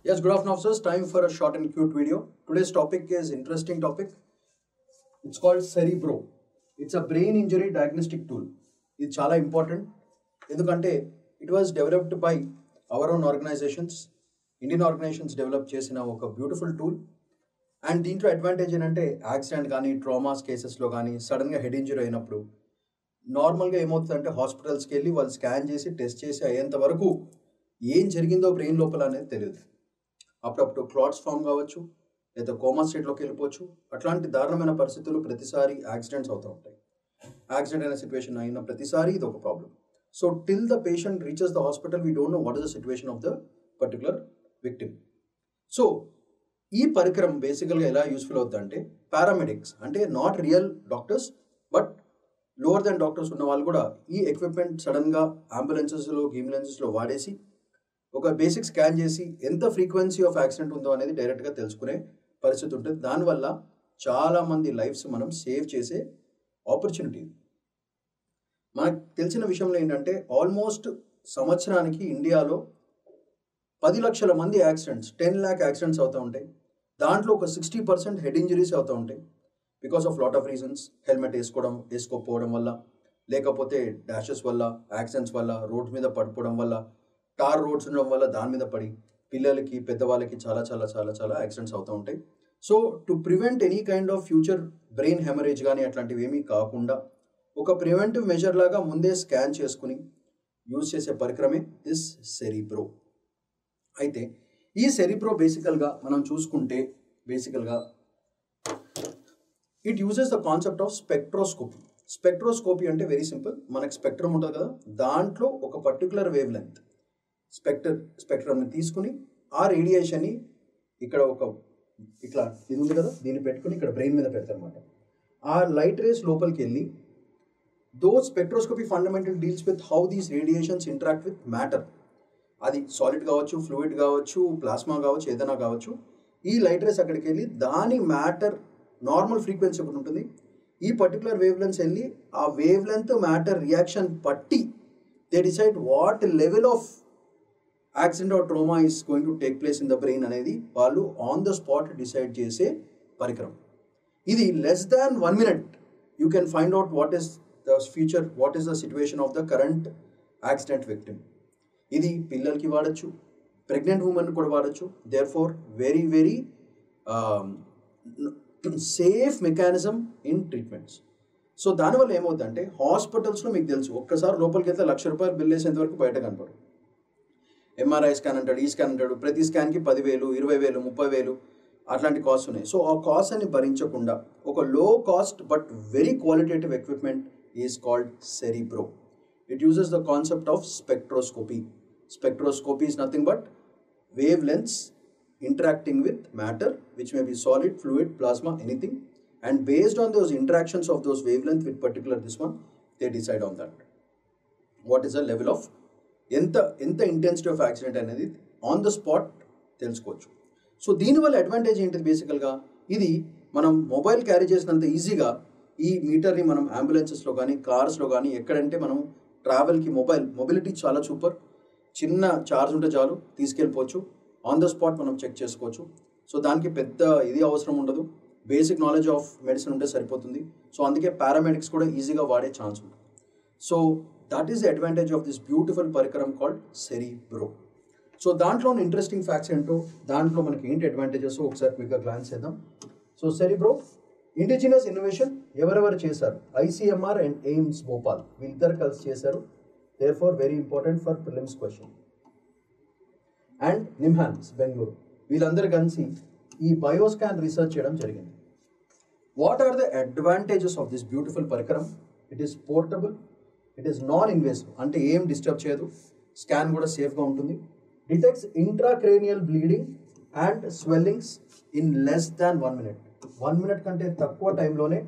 Yes, good afternoon, officers. Time for a short and cute video. Today's topic is interesting topic. It's called Cerebro. It's a brain injury diagnostic tool. It's chala important. ఎందుకంటే it was developed by our own organizations. Indian organizations develop చేసిన ఒక beautiful tool. And దీంట్లో advantage ఏంటంటే accident కానీ traumas కేసెస్లో కానీ సడన్గా head injury అయినప్పుడు నార్మల్గా ఏమవుతుందంటే హాస్పిటల్స్కి వెళ్ళి వాళ్ళు స్కాన్ చేసి టెస్ట్ చేసి అయ్యేంత వరకు ఏం జరిగిందో బ్రెయిన్ లోపల అనేది తెలియదు. అప్పుడప్పుడు క్లాట్స్ ఫామ్ కావచ్చు, లేదా కోమా స్టేట్లోకి వెళ్ళిపోవచ్చు. అట్లాంటి దారుణమైన పరిస్థితులు ప్రతిసారి యాక్సిడెంట్స్ అవుతూ ఉంటాయి. యాక్సిడెంట్ అయిన సిచ్యువేషన్ అయిన ప్రతిసారి ఇది ఒక problem. So till the patient reaches the hospital we don't know what is the situation of the particular victim. So ఈ పరికరం బేసికల్గా ఎలా యూస్ఫుల్ అవుతుందంటే పారామెడిక్స్ అంటే not real doctors but lower than doctors ఉన్న వాళ్ళు కూడా ఈ ఎక్విప్మెంట్ సడన్గా అంబులెన్సెస్లో వాడేసి ఒక బేసిక్ స్కాన్ చేసి ఎంత ఫ్రీక్వెన్సీ ఆఫ్ యాక్సిడెంట్ ఉందో అనేది డైరెక్ట్గా తెలుసుకునే పరిస్థితి ఉంటుంది. దానివల్ల చాలామంది లైఫ్స్ మనం సేవ్ చేసే ఆపర్చునిటీ. మనకు తెలిసిన విషయంలో ఏంటంటే ఆల్మోస్ట్ సంవత్సరానికి ఇండియాలో 10 లక్షల మంది యాక్సిడెంట్స్ 10 lakh యాక్సిడెంట్స్ అవుతూ ఉంటాయి. దాంట్లో ఒక 60% హెడ్ ఇంజరీస్ అవుతూ ఉంటాయి because of lot of reasons. Helmet వేసుకోకపోవడం వల్ల, లేకపోతే డాషెస్ వల్ల, యాక్సిడెంట్స్ వల్ల, రోడ్స్ మీద పడిపోవడం వల్ల, టార్ రోడ్స్ ఉండడం వల్ల దాని మీద పడి పిల్లలకి పెద్దవాళ్ళకి చాలా చాలా చాలా చాలా యాక్సిడెంట్స్ అవుతూ ఉంటాయి. So to prevent any kind of future brain haemorrhage కానీ అట్లాంటివి ఏమీ కాకుండా ఒక ప్రివెంటివ్ మెజర్ లాగా ముందే స్కాన్ చేసుకుని యూజ్ చేసే పరికరమే దిస్ సెరిబ్రో. అయితే ఈ సెరిబ్రో బేసికల్గా మనం చూసుకుంటే బేసికల్గా it uses the concept of spectroscopy. Spectroscopy అంటే వెరీ సింపుల్. మనకి స్పెక్ట్రమ్ ఉంటుంది కదా, దాంట్లో ఒక పర్టికులర్ వేవ్ లెంత్ స్పెక్ట్రమ్ని తీసుకుని ఆ రేడియేషన్ని ఇక్కడ ఇట్లా ఇది ఉంది కదా, దీన్ని పెట్టుకుని ఇక్కడ బ్రెయిన్ మీద పెడతారనమాట. ఆ లైట్ రేస్ లోపలికి వెళ్ళి though spectroscopy fundamental deals with how these radiations interact with matter. అది సాలిడ్ కావచ్చు, ఫ్లూయిడ్ కావచ్చు, ప్లాస్మా కావచ్చు, ఏదైనా కావచ్చు. ఈ లైట్ రేస్ అక్కడికి వెళ్ళి దాని మ్యాటర్ నార్మల్ ఫ్రీక్వెన్సీ ఒకటి ఉంటుంది, ఈ పర్టికులర్ వేవ్ లెంత్స్ వెళ్ళి ఆ వేవ్ లెంత్ మ్యాటర్ రియాక్షన్ బట్టి they decide what level of accident or trauma is going to take place in the brain అనేది వాళ్ళు ఆన్ ద స్పాట్ డిసైడ్ చేసే పరికరం. ఇది less than 1 minute you can find out what is the future, what is the situation of the current accident victim. ఇది పిల్లలకి వాడచ్చు, pregnant women కూడా వాడచ్చు. Therefore very very safe mechanism in treatments. So దానివల్ల ఏమవుతుందంటే హాస్పిటల్స్లో మీకు తెలుసు ఒక్కసారి లోపలికి వెళ్తే ₹1,00,000 బిల్ వేసేంత వరకు బయట కనపడు. ఎంఆర్ఐ స్కాన్ అంటాడు, ఈ స్కాన్ అంటాడు, ప్రతి స్కాన్కి 10,000, 20,000, 30,000 అట్లాంటి కాస్ట్ ఉన్నాయి. సో ఆ కాస్ట్ అని భరించకుండా ఒక లో cost but very qualitative equipment is called cerebro. It uses the concept of spectroscopy. Spectroscopy is nothing but wavelengths interacting with matter, which may be solid, fluid, plasma, anything. And based on those interactions of those wavelengths with particular this one, they decide on that. What is the level of ఎంత intensity of accident అనేది on the spot తెలుసుకోవచ్చు. So దీనివల్ల advantage ఏంటిది? బేసికల్గా ఇది మనం mobile carry చేసినంత ఈజీగా ఈ మీటర్ని మనం అంబులెన్సెస్లో కానీ కార్స్లో కానీ ఎక్కడంటే మనం ట్రావెల్కి మొబిలిటీ చాలా సూపర్. చిన్న ఛార్జ్ ఉంటే చాలు తీసుకెళ్ళిపోవచ్చు, ఆన్ ద స్పాట్ మనం చెక్ చేసుకోవచ్చు. సో దానికి పెద్ద ఇది అవసరం ఉండదు, బేసిక్ నాలెడ్జ్ ఆఫ్ మెడిసిన్ ఉంటే సరిపోతుంది. సో అందుకే పారామెడిక్స్ కూడా ఈజీగా వాడే ఛాన్స్ ఉంటుంది. So that is the advantage of this beautiful పరికరం కాల్డ్ సెరిబ్రో. సో దాంట్లో ఇంట్రెస్టింగ్ ఫ్యాక్ట్స్ ఏంటో, దాంట్లో మనకి ఏంటి అడ్వాంటేజెస్ ఒకసారి క్విక్గా గ్లాన్స్ చేద్దాం. సో సెరిబ్రో ఇండిజినస్ ఇన్నోవేషన్ ఎవరెవరు చేశారు? ICMR అండ్ ఎయిమ్స్ భోపాల్ వీళ్ళిద్దరు కలిసి చేశారు. Therefore very important for prelims question. And NIMHANS Bengaluru వీళ్ళందరూ కలిసి ఈ బయోస్కాన్ రీసెర్చ్ చేయడం జరిగింది. What are the advantages of this beautiful పరికరం? It is portable, it is non invasive అంటే ఏం డిస్టర్బ్ చేయదు, స్కాన్ కూడా సేఫ్గా ఉంటుంది. Detects intracranial bleeding and swellings in less than 1 minute. 1 minute కంటే తక్కువ టైంలోనే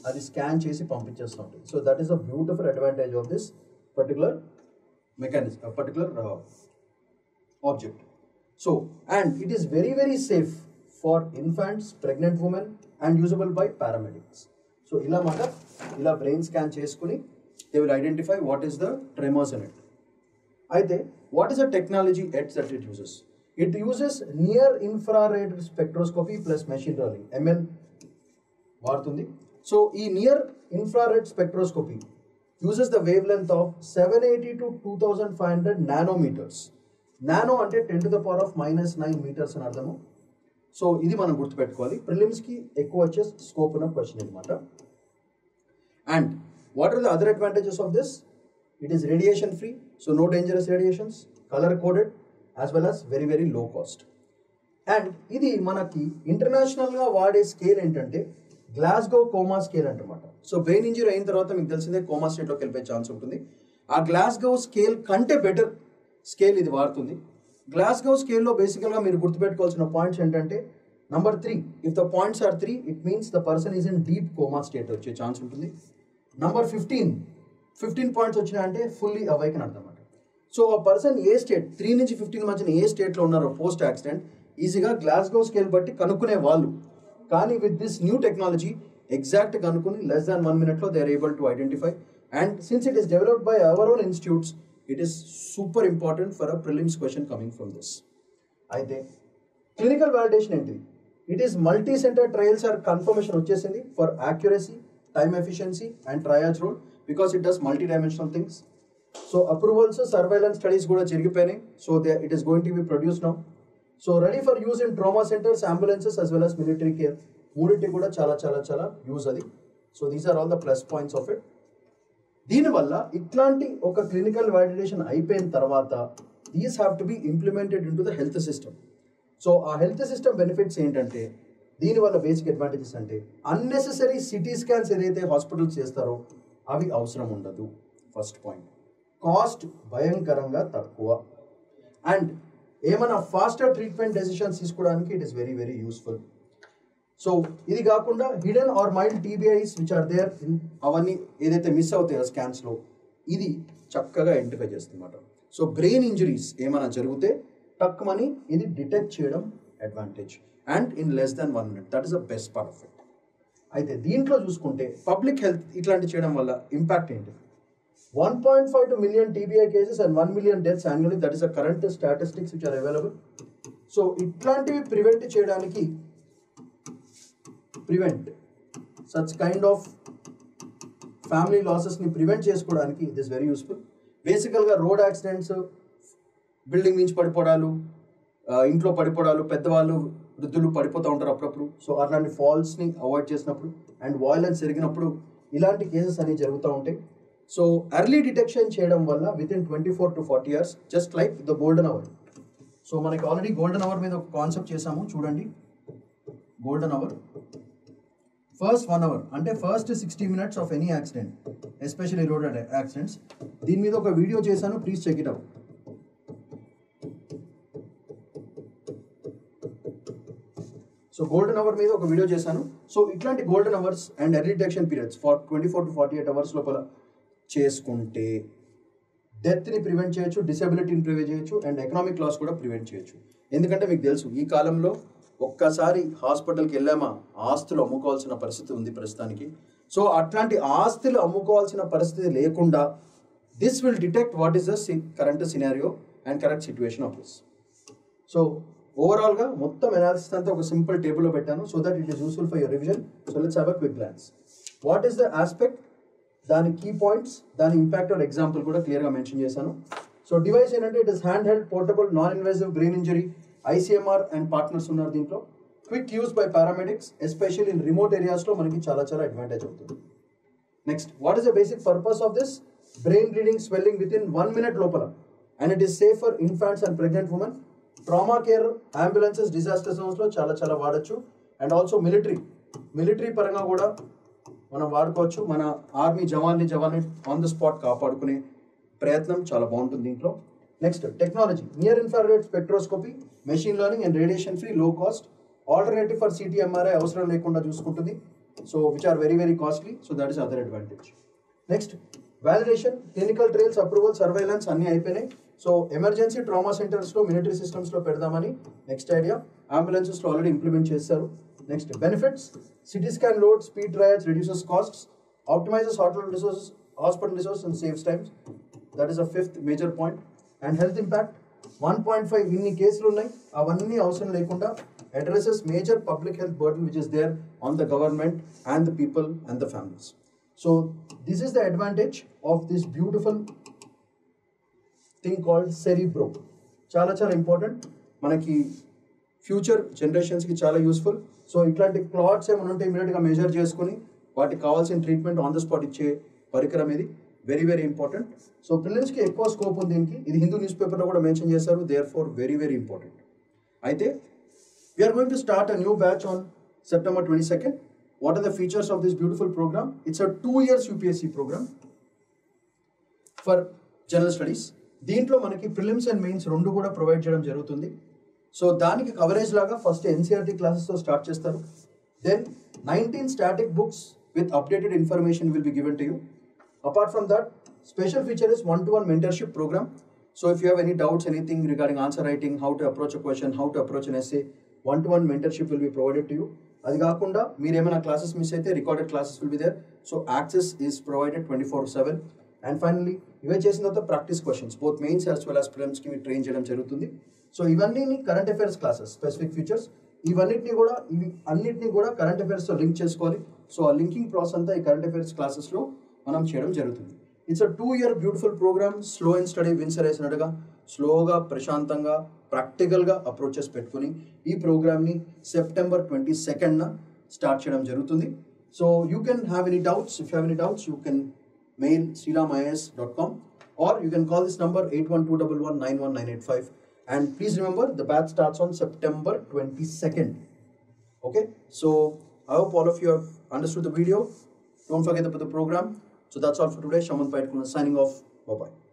అది స్కాన్ చేసి పంపించేస్తూ ఉంటుంది. So that is a beautiful advantage of this particular mechanism, particular object. So and it is very very safe for infants, pregnant women and usable by paramedics. So ఇలా brain scan చేసుకుని they will identify what is the tremors in it. అయితే what is the technology it's that it uses? It uses near infrared spectroscopy plus machine learning, ML వాడుతుంది. So ఈ near infrared spectroscopy uses the wavelength of 780 to 2500 nanometers. Nano అంటే 10 to the power of -9 meters అని అర్థము. So ఇది మనం గుర్తుపెట్టుకోవాలి. ప్రిలిమ్స్కి ఎక్కువ వచ్చే స్కోప్ ఉన్న క్వశ్చన్ అనమాట. And what are the other advantages of this? It is radiation free, so no dangerous radiations, colour coded as well as very very low cost. And ఇది మనకి ఇంటర్నేషనల్గా వాడే స్కేల్ ఏంటంటే గ్లాస్గో కోమా స్కేల్ అంటమాట. So brain injury అయిన తర్వాత మీకు తెలిసిందే కోమా స్టేట్లోకి వెళ్ళిపోయే ఛాన్స్ ఉంటుంది. ఆ గ్లాస్గో స్కేల్ కంటే బెటర్ స్కేల్ ఇది వాడుతుంది. గ్లాస్గో స్కేల్లో బేసికల్గా మీరు గుర్తుపెట్టుకోవాల్సిన పాయింట్స్ ఏంటంటే number 3, if the points are 3 it means the person is in deep coma state వచ్చే ఛాన్స్ ఉంటుంది. నంబర్ 15 పాయింట్స్ వచ్చినాయంటే ఫుల్లీ అవైక్ అని అర్థమాట. సో ఆ పర్సన్ ఏ స్టేట్ 3 నుంచి 15 మధ్యన ఏ స్టేట్లో ఉన్నారో పోస్ట్ యాక్సిడెంట్ ఈజీగా గ్లాస్గో స్కేల్ బట్టి కనుక్కునే వాళ్ళు. కానీ with this new technology exact కనుక్కుని less than 1 minute they are able to identify. And since it is developed by our own institutes, it is super important for a prelims question coming from this. అయితే clinical validation ఏంటి? It is multi centre trials or confirmation వచ్చేసింది for accuracy, time efficiency and triage role because it does multi dimensional things. So approvals, surveillance studies కూడా జరిగిపోయినాయి. So it is going to be produce now. So ready for use in trauma centres, ambulances as well as military care. మూడింటి కూడా చాలా చాలా చాలా use అది. So these are all the plus points of it. దీనివల్ల ఇట్లాంటి ఒక clinical validation అయిపోయిన తర్వాత these have to be implemented into the health system. So ఆ హెల్త్ సిస్టమ్ బెనిఫిట్స్ ఏంటంటే దీనివల్ల బేసిక్ అడ్వాంటేజెస్ అంటే అన్నెసెసరీ సిటీ స్కాన్స్ ఏదైతే హాస్పిటల్స్ చేస్తారో అవి అవసరం ఉండదు. First point. కాస్ట్ భయంకరంగా తక్కువ. అండ్ ఏమైనా ఫాస్టర్ ట్రీట్మెంట్ డెసిషన్స్ తీసుకోవడానికి it is very very useful. So ఇది కాకుండా hidden or mild TBIs which are there అవన్నీ ఏదైతే మిస్ అవుతాయో స్కాన్స్లో ఇది చక్కగా ఐడెంటిఫై చేస్తుందన్నమాట. సో బ్రెయిన్ ఇంజరీస్ ఏమైనా జరిగితే టక్మని ఇది డిటెక్ట్ చేయడం advantage. And in less than 1 minute, that is the best part of it. అయితే దీంట్లో చూసుకుంటే పబ్లిక్ హెల్త్ ఇట్లాంటి చేయడం వల్ల ఇంపాక్ట్ ఏంటి? 1.5 million TBI cases and 1 million deaths annually. That is the current statistics which are available. So ఇట్లాంటివి prevent చేయడానికి such kind of family లాసెస్ని ప్రివెంట్ చేసుకోవడానికి ఇట్ ఈస్ వెరీ యూస్ఫుల్. బేసికల్గా రోడ్ యాక్సిడెంట్స్, బిల్డింగ్ నుంచి పడిపోవడాలు, ఇంట్లో పడిపోవడాలు, పెద్దవాళ్ళు వృద్ధులు పడిపోతూ ఉంటారు అప్పుడప్పుడు. సో అట్లాంటి ఫాల్స్ని అవాయిడ్ చేసినప్పుడు అండ్ వాయిలెన్స్ జరిగినప్పుడు ఇలాంటి కేసెస్ అనేవి జరుగుతూ ఉంటాయి. సో ఎర్లీ డిటెక్షన్ చేయడం వల్ల within 24 to 40 years, just like the golden hour. So మనకి ఆల్రెడీ గోల్డెన్ అవర్ మీద ఒక కాన్సెప్ట్ చేసాము చూడండి. గోల్డెన్ అవర్ ఫస్ట్ 1 hour అంటే first 60 minutes of any accident, especially road accidents. దీని మీద ఒక వీడియో చేశాను, please check it out. So golden hour మీద ఒక వీడియో చేశాను. సో ఇట్లాంటి golden hours and early detection periods for 24 to 48 hours లోపల చేసుకుంటే డెత్ని ప్రివెంట్ చేయొచ్చు, డిసెబిలిటీని ప్రివెంట్ చేయొచ్చు అండ్ ఎకనామిక్ లాస్ కూడా ప్రివెంట్ చేయొచ్చు. ఎందుకంటే మీకు తెలుసు ఈ కాలంలో ఒక్కసారి హాస్పిటల్కి వెళ్ళామా ఆస్తులు అమ్ముకోవాల్సిన పరిస్థితి ఉంది ప్రస్తుతానికి. సో అట్లాంటి ఆస్తులు అమ్ముకోవాల్సిన పరిస్థితి లేకుండా this will detect what is the current scenario and correct situation of this. So ఓవరాల్గా మొత్తం అనాలిసిస్ అంతా ఒక సింపుల్ టేబుల్లో పెట్టాను so that it is useful for your revision. So let's have a quick glance. What is the aspect, దాని key points, దాని impact are example కూడా క్లియర్గా మెన్షన్ చేశాను. సో డివైస్ ఏంటంటే it is hand held portable non invasive brain injury, ICMR and partners ఉన్నారు దీంట్లో. Quick use by paramedics especially in remote ఏరియాస్లో మనకి చాలా చాలా అడ్వాంటేజ్ అవుతుంది. Next, what is the basic purpose of this? Brain bleeding, swelling within 1 minute లోపల and it is safe for infants and pregnant women. Trauma care, ambulances, disaster జోన్స్లో చాలా చాలా వాడచ్చు. అండ్ ఆల్సో మిలిటరీ పరంగా కూడా మనం వాడుకోవచ్చు. మన ఆర్మీ జవాన్ని ఆన్ ద స్పాట్ కాపాడుకునే ప్రయత్నం చాలా బాగుంటుంది దీంట్లో. Next, technology, near infrared spectroscopy, machine learning and radiation free, low cost, alternative for CT MRI అవసరం లేకుండా చూసుకుంటుంది. So which are very very costly. So that is other advantage. Next, validation, clinical trials, approval, surveillance అన్నీ అయిపోయినాయి. So emergency trauma సెంటర్స్లో, military సిస్టమ్స్లో పెడదామని next idea. అంబులెన్సెస్లో already implement చేశారు. Next, benefits, CT scan load, speed trials, reduces costs, optimizes hospital resources and saves times. That is a fifth major point. And health impact, 1.5 ఇన్ని కేసులు ఉన్నాయి, అవన్నీ అవసరం లేకుండా addresses major public health burden which is there on the government and the people and the families. So this is the advantage of this beautiful thing called Cerebro. చాలా చాలా important, మనకి future జనరేషన్స్కి చాలా యూస్ఫుల్. సో ఇట్లాంటి clots ఏమైనా ఉంటే ఇమీడియట్గా measure చేసుకుని వాటికి కావాల్సిన ట్రీట్మెంట్ ఆన్ ద స్పాట్ ఇచ్చే పరికరం ఇది, వెరీ వెరీ ఇంపార్టెంట్. సో ప్రిలిమ్స్కి ఎక్కువ స్కోప్ ఉంది దీనికి, ఇది హిందూ న్యూస్ పేపర్లో కూడా మెన్షన్ చేశారు, therefore very very important. అయితే we are going to start a new batch on September 22nd. What are the features of this beautiful program? It's a 2 years UPSC program for general studies. దీంట్లో మనకి prelims and mains రెండు కూడా provide చేయడం జరుగుతుంది. So దానికి coverage లాగా first NCERT క్లాసెస్తో start చేస్తారు. Then 19 static books with updated information will be given to you. Apart from that, special feature is 1-to-1 mentorship program. So if you have any doubts, anything regarding answer writing, how to approach a question, how to approach an essay, 1-to-1 mentorship will be provided to you. అది కాకుండా మీరు ఏమైనా classes miss అయితే recorded classes will be there. So access is provided 24/7. And finally ఇవే చేసిన తర్వాత practice questions both mains as well as ప్రిలిమ్స్కి మీరు ట్రైన్ చేయడం జరుగుతుంది. సో ఇవన్నీ current affairs classes, specific features, అన్నిటిని కూడా కరెంట్ అఫైర్స్తో లింక్ చేసుకోవాలి. సో ఆ లింకింగ్ ప్రాసెస్ అంతా ఈ కరెంట్ అఫైర్స్ క్లాసెస్లో మనం చేయడం జరుగుతుంది. It's a 2-year beautiful programme. Slow and steady wins వేసినట్టుగా స్లోగా ప్రశాంతంగా ప్రాక్టికల్గా అప్రోచెస్ పెట్టుకుని ఈ ప్రోగ్రామ్ని September 22nd స్టార్ట్ చేయడం జరుగుతుంది. So you can have any doubts. If you have any doubts you can mail sriram.is.com or you can call this number 8121191985. And please remember, the batch starts on September 22nd. Okay, so I hope all of you have understood the video. Don't forget about the program. So that's all for today. Shaman Paitkuna signing off. Bye bye.